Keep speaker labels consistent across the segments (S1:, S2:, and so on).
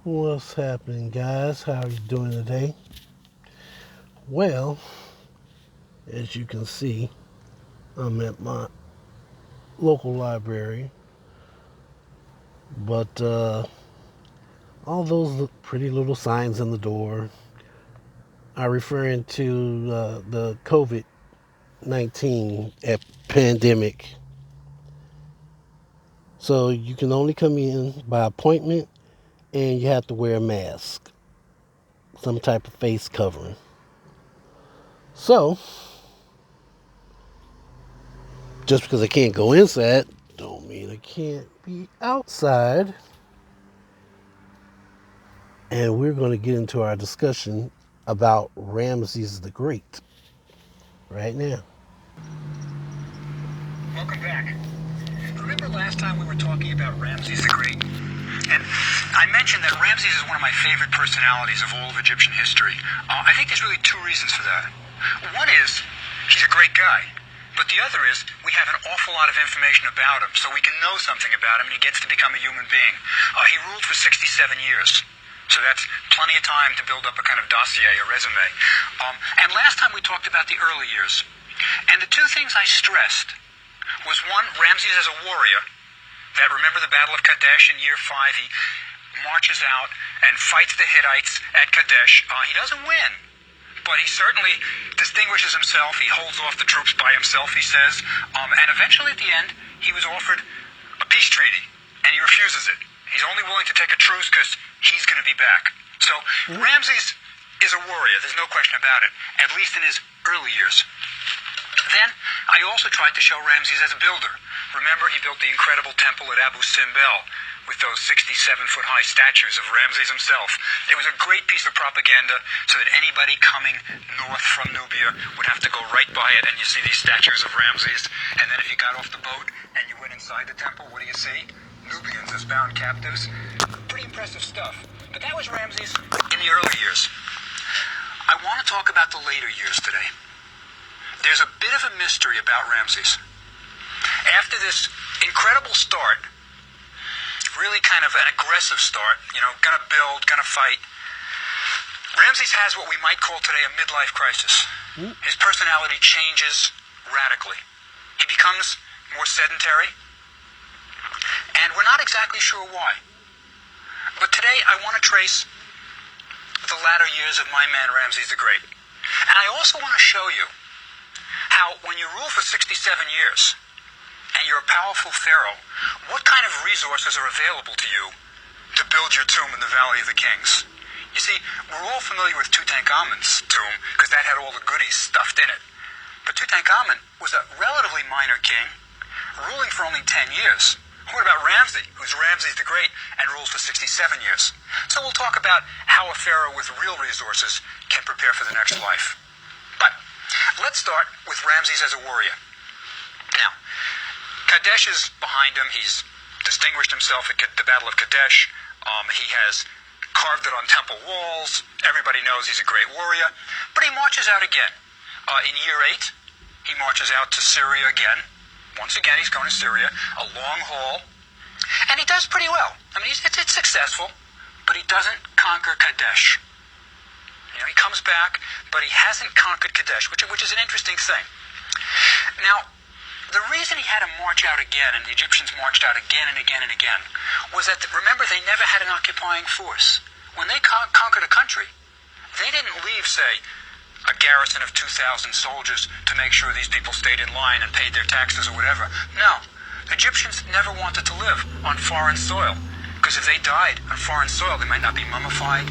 S1: What's happening, guys? How are you doing today? Well, as you can see, I'm at my local library, but all those pretty little signs on the door are referring to the COVID 19 pandemic. So you can only come in by appointment and you have to wear a mask, some type of face covering. So, just because I can't go inside, don't mean I can't be outside. And we're going to get into our discussion about Ramses the Great right now.
S2: Welcome back. Remember last time we were talking about Rameses the Great? And I mentioned that Ramses is one of my favorite personalities of all of Egyptian history. I think there's really two reasons for that. One is, he's a great guy. But the other is, we have an awful lot of information about him, so we can know something about him, and he gets to become a human being. He ruled for 67 years. So that's plenty of time to build up a kind of dossier, a resume. And last time we talked about the early years. And the two things I stressed was one, Ramses as a warrior, that remember the Battle of Kadesh in year 5, he marches out and fights the Hittites at Kadesh. He doesn't win, but he certainly distinguishes himself. He holds off the troops by himself, he says, and eventually at the end, he was offered a peace treaty, and he refuses it. He's only willing to take a truce because he's going to be back. So Ramses is a warrior, there's no question about it, at least in his early years. Then, I also tried to show Ramses as a builder. Remember, he built the incredible temple at Abu Simbel with those 67-foot-high statues of Ramses himself. It was a great piece of propaganda so that anybody coming north from Nubia would have to go right by it, and you see these statues of Ramses. And then if you got off the boat and you went inside the temple, what do you see? Nubians as bound captives. Pretty impressive stuff. But that was Ramses in the early years. I want to talk about the later years today. There's a bit of a mystery about Ramses. After this incredible start, really kind of an aggressive start, gonna build, gonna fight, Ramses has what we might call today a midlife crisis. His personality changes radically. He becomes more sedentary, and we're not exactly sure why. But today I want to trace the latter years of my man Ramses the Great. And I also want to show you how when you rule for 67 years and you're a powerful pharaoh, what kind of resources are available to you to build your tomb in the Valley of the Kings? You see, we're all familiar with Tutankhamun's tomb because that had all the goodies stuffed in it. But Tutankhamun was a relatively minor king, ruling for only 10 years. What about Ramses, who's Ramses the Great and rules for 67 years? So we'll talk about how a pharaoh with real resources can prepare for the next life. But let's start with Ramses as a warrior. Now, Kadesh is behind him. He's distinguished himself at the Battle of Kadesh. He has carved it on temple walls. Everybody knows he's a great warrior. But he marches out again. In year 8, he marches out to Syria again. Once again, he's going to Syria, a long haul. And he does pretty well. I mean, it's successful, but he doesn't conquer Kadesh. He comes back, but he hasn't conquered Kadesh, which is an interesting thing. Now, the reason he had to march out again, and the Egyptians marched out again and again and again, was that, remember, they never had an occupying force. When they conquered a country, they didn't leave, say, a garrison of 2,000 soldiers to make sure these people stayed in line and paid their taxes or whatever. No, the Egyptians never wanted to live on foreign soil, because if they died on foreign soil, they might not be mummified,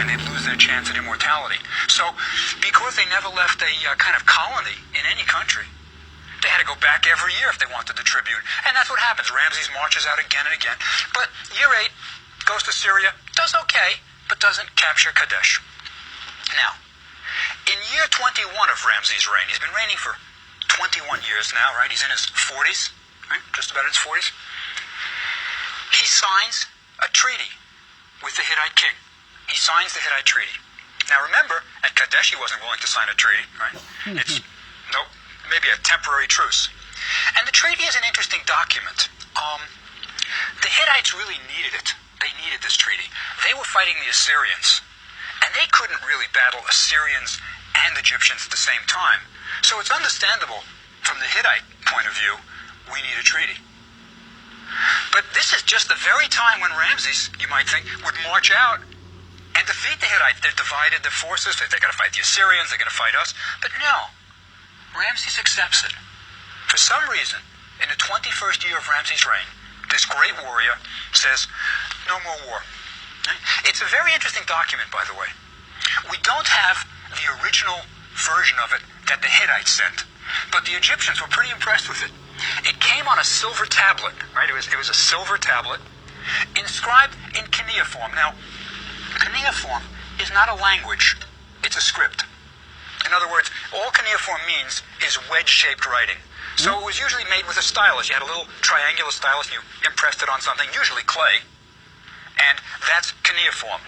S2: and they'd lose their chance at immortality. So, because they never left a kind of colony in any country, they had to go back every year if they wanted the tribute. And that's what happens. Ramses marches out again and again. But year 8, goes to Syria, does okay, but doesn't capture Kadesh. Now, in year 21 of Ramses' reign, he's been reigning for 21 years now, right? He's in his 40s, right? Just about in his 40s. He signs a treaty with the Hittite king. He signs the Hittite treaty. Now remember, at Kadesh he wasn't willing to sign a treaty, right? It's, maybe a temporary truce. And the treaty is an interesting document. The Hittites really needed it. They needed this treaty. They were fighting the Assyrians. And they couldn't really battle Assyrians and Egyptians at the same time. So it's understandable, from the Hittite point of view, we need a treaty. But this is just the very time when Ramses, you might think, would march out and defeat the Hittites. They're divided, their forces, they're going to fight the Assyrians, they're going to fight us. But no, Ramses accepts it. For some reason, in the 21st year of Ramses' reign, this great warrior says, no more war. It's a very interesting document, by the way. We don't have the original version of it that the Hittites sent, but the Egyptians were pretty impressed with it. It came on a silver tablet, right? It was a silver tablet inscribed in cuneiform. Now, cuneiform is not a language, it's a script. In other words, all cuneiform means is wedge-shaped writing. So it was usually made with a stylus. You had a little triangular stylus and you impressed it on something, usually clay, and that's cuneiform.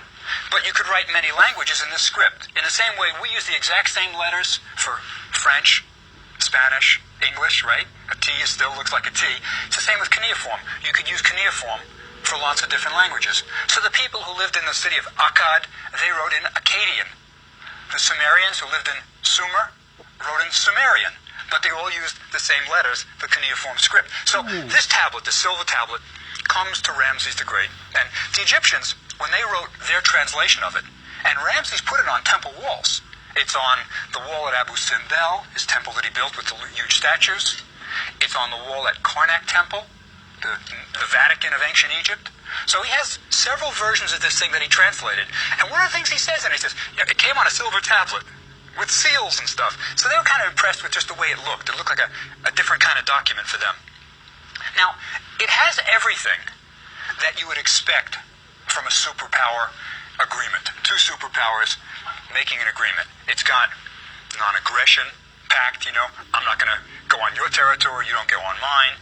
S2: But you could write many languages in this script. In the same way, we use the exact same letters for French, Spanish, English, right? A T still looks like a T. It's the same with cuneiform. You could use cuneiform for lots of different languages. So the people who lived in the city of Akkad, they wrote in Akkadian. The Sumerians who lived in Sumer wrote in Sumerian. But they all used the same letters, the cuneiform script. So this tablet, the silver tablet, comes to Ramses the Great. And the Egyptians, when they wrote their translation of it, and Ramses put it on temple walls. It's on the wall at Abu Simbel, his temple that he built with the huge statues. It's on the wall at Karnak Temple, the Vatican of ancient Egypt. So he has several versions of this thing that he translated. And one of the things he says, and he says, it came on a silver tablet with seals and stuff. So they were kind of impressed with just the way it looked. It looked like a different kind of document for them. Now, it has everything that you would expect from a superpower agreement. Two superpowers making an agreement. It's got non-aggression pact, I'm not going to go on your territory, you don't go on mine.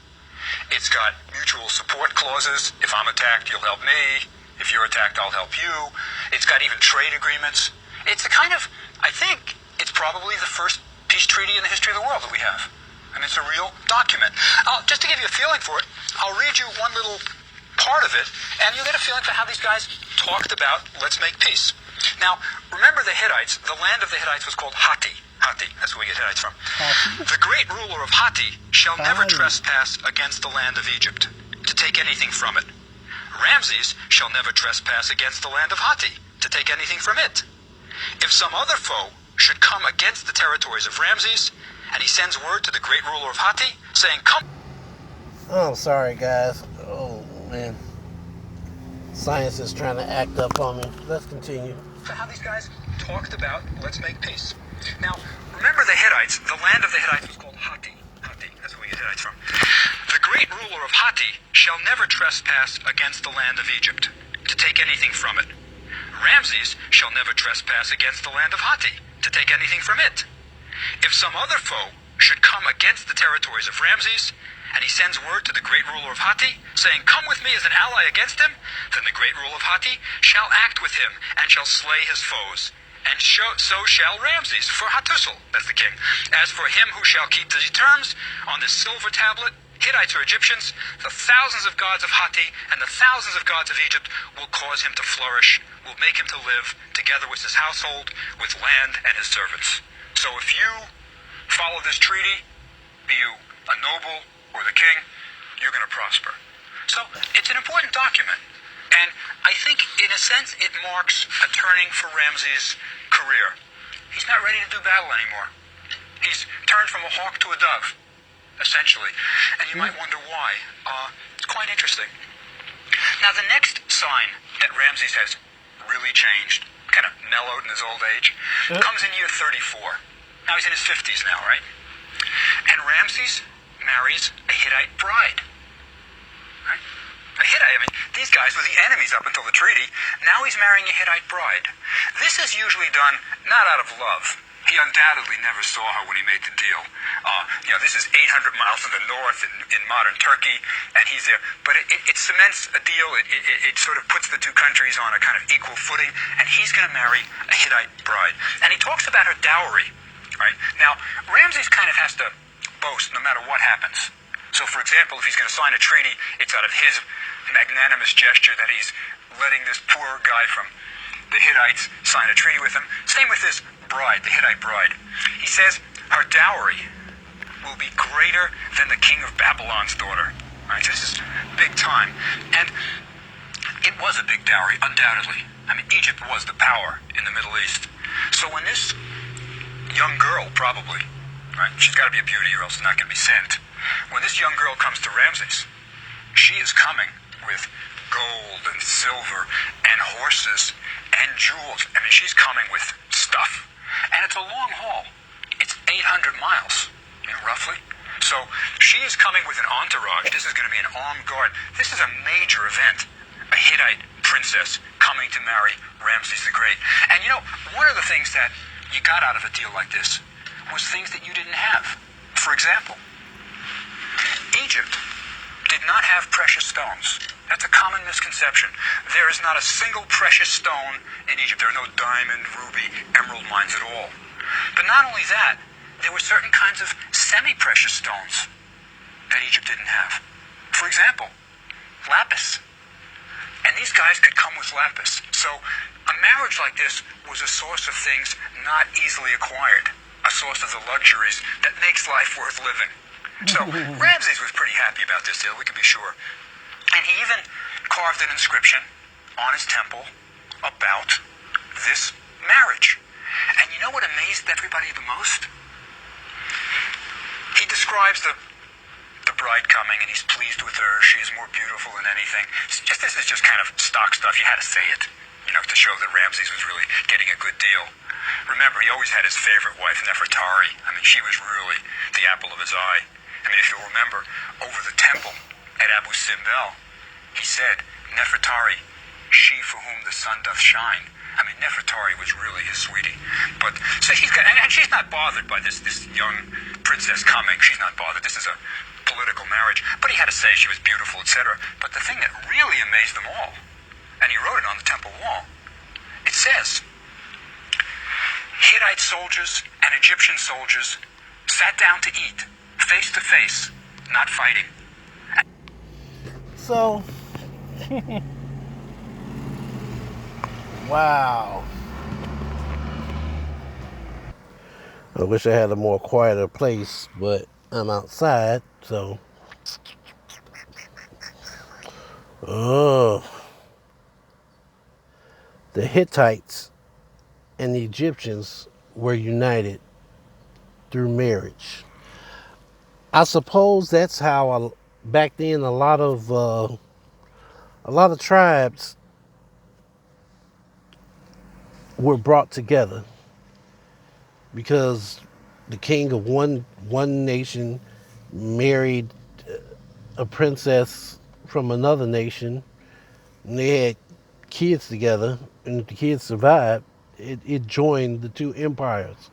S2: It's got mutual support clauses. If I'm attacked, you'll help me. If you're attacked, I'll help you. It's got even trade agreements. It's a kind of, I think, it's probably the first peace treaty in the history of the world that we have. I mean, it's a real document. Just to give you a feeling for it, I'll read you one little part of it, and you'll get a feeling for how these guys talked about let's make peace. Now, remember the Hittites, the land of the Hittites was called Hatti. Hatti, that's where we get Hittites from. The great ruler of Hatti shall never trespass against the land of Egypt to take anything from it. Ramses shall never trespass against the land of Hatti to take anything from it. If some other foe should come against the territories of Ramses, and he sends word to the great ruler of Hatti, saying, come...
S1: Oh, sorry, guys. Oh, man. Science is trying to act up on me. Let's continue.
S2: How these guys talked about let's make peace. Now, remember the Hittites, the land of the Hittites was called Hatti. Hatti, that's where we get Hittites from. The great ruler of Hatti shall never trespass against the land of Egypt to take anything from it. Ramses shall never trespass against the land of Hatti to take anything from it. If some other foe should come against the territories of Ramses, and he sends word to the great ruler of Hatti, saying, come with me as an ally against him, then the great ruler of Hatti shall act with him, and shall slay his foes. And so shall Ramses, for Hattusil, that's the king. As for him who shall keep these terms, on this silver tablet, Hittites or Egyptians, the thousands of gods of Hatti and the thousands of gods of Egypt will cause him to flourish, will make him to live, together with his household, with land and his servants. So if you follow this treaty, be you a noble or the king, you're going to prosper. So it's an important document. And I think, in a sense, it marks a turning for Ramses' career. He's not ready to do battle anymore. He's turned from a hawk to a dove, essentially. And you might wonder why. It's quite interesting. Now, the next sign that Ramses has really changed, kind of mellowed in his old age, comes in year 34. Now he's in his 50s now, right? And Ramses marries a Hittite bride. Right? A Hittite, I mean, these guys were the enemies up until the treaty. Now he's marrying a Hittite bride. This is usually done not out of love. He undoubtedly never saw her when he made the deal. This is 800 miles to the north in modern Turkey, and he's there. But it cements a deal. It sort of puts the two countries on a kind of equal footing, and he's going to marry a Hittite bride. And he talks about her dowry. Right? Now, Ramses kind of has to boast no matter what happens. So, for example, if he's going to sign a treaty, it's out of his magnanimous gesture that he's letting this poor guy from the Hittites sign a treaty with him. Same with this bride, the Hittite bride. He says her dowry will be greater than the king of Babylon's daughter. Right, so this is big time. And it was a big dowry, undoubtedly. I mean, Egypt was the power in the Middle East. So when this young girl, probably, right, she's got to be a beauty or else it's not going to be sent. When this young girl comes to Ramses, she is coming with gold and silver and horses and jewels. I mean, she's coming with stuff. And it's a long haul. It's 800 miles, roughly. So she is coming with an entourage. This is going to be an armed guard. This is a major event. A Hittite princess coming to marry Ramses the Great. And one of the things that you got out of a deal like this was things that you didn't have. For example, Egypt did not have precious stones. That's a common misconception. There is not a single precious stone in Egypt. There are no diamond, ruby, emerald mines at all. But not only that, there were certain kinds of semi-precious stones that Egypt didn't have. For example, lapis. And these guys could come with lapis. So a marriage like this was a source of things not easily acquired, a source of the luxuries that makes life worth living. So Ramses was pretty happy about this deal, we can be sure. And he even carved an inscription on his temple about this marriage. And you know what amazed everybody the most? He describes the bride coming, and he's pleased with her. She is more beautiful than anything. This is just kind of stock stuff. You had to say it, to show that Ramses was really getting a good deal. Remember, he always had his favorite wife, Nefertari. I mean, she was really the apple of his eye. I mean, if you'll remember, over the temple at Abu Simbel, he said, Nefertari, she for whom the sun doth shine. I mean, Nefertari was really his sweetie. But so and she's not bothered by this young princess coming. She's not bothered. This is a political marriage. But he had to say she was beautiful, etc. But the thing that really amazed them all, and he wrote it on the temple wall, it says, Hittite soldiers and Egyptian soldiers sat down to eat, face to face, not fighting.
S1: So, wow. I wish I had a more quieter place, but I'm outside, so. Oh. The Hittites and the Egyptians were united through marriage. I suppose that's how back then a lot of tribes were brought together, because the king of one nation married a princess from another nation, and they had kids together, and if the kids survived, it joined the two empires.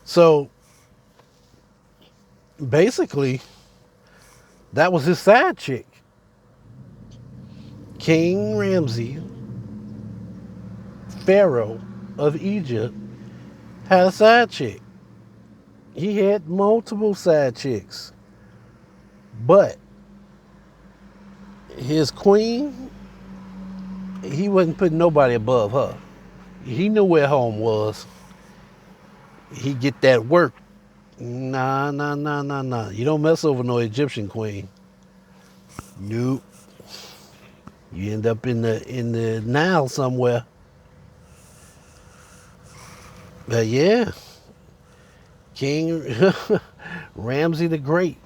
S1: So basically, that was his side chick. King Ramses, Pharaoh of Egypt, had a side chick. He had multiple side chicks. But his queen, he wasn't putting nobody above her. He knew where home was. He get that work. Nah. You don't mess over no Egyptian queen. Nope. You end up in the Nile somewhere. But yeah, King Ramses the Great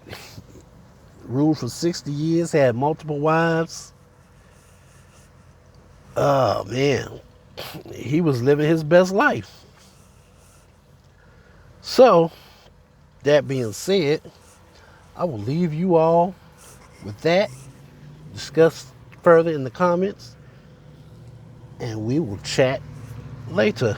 S1: ruled for 60 years, had multiple wives. Oh man, he was living his best life. So, that being said, I will leave you all with that. Discuss further in the comments, and we will chat later.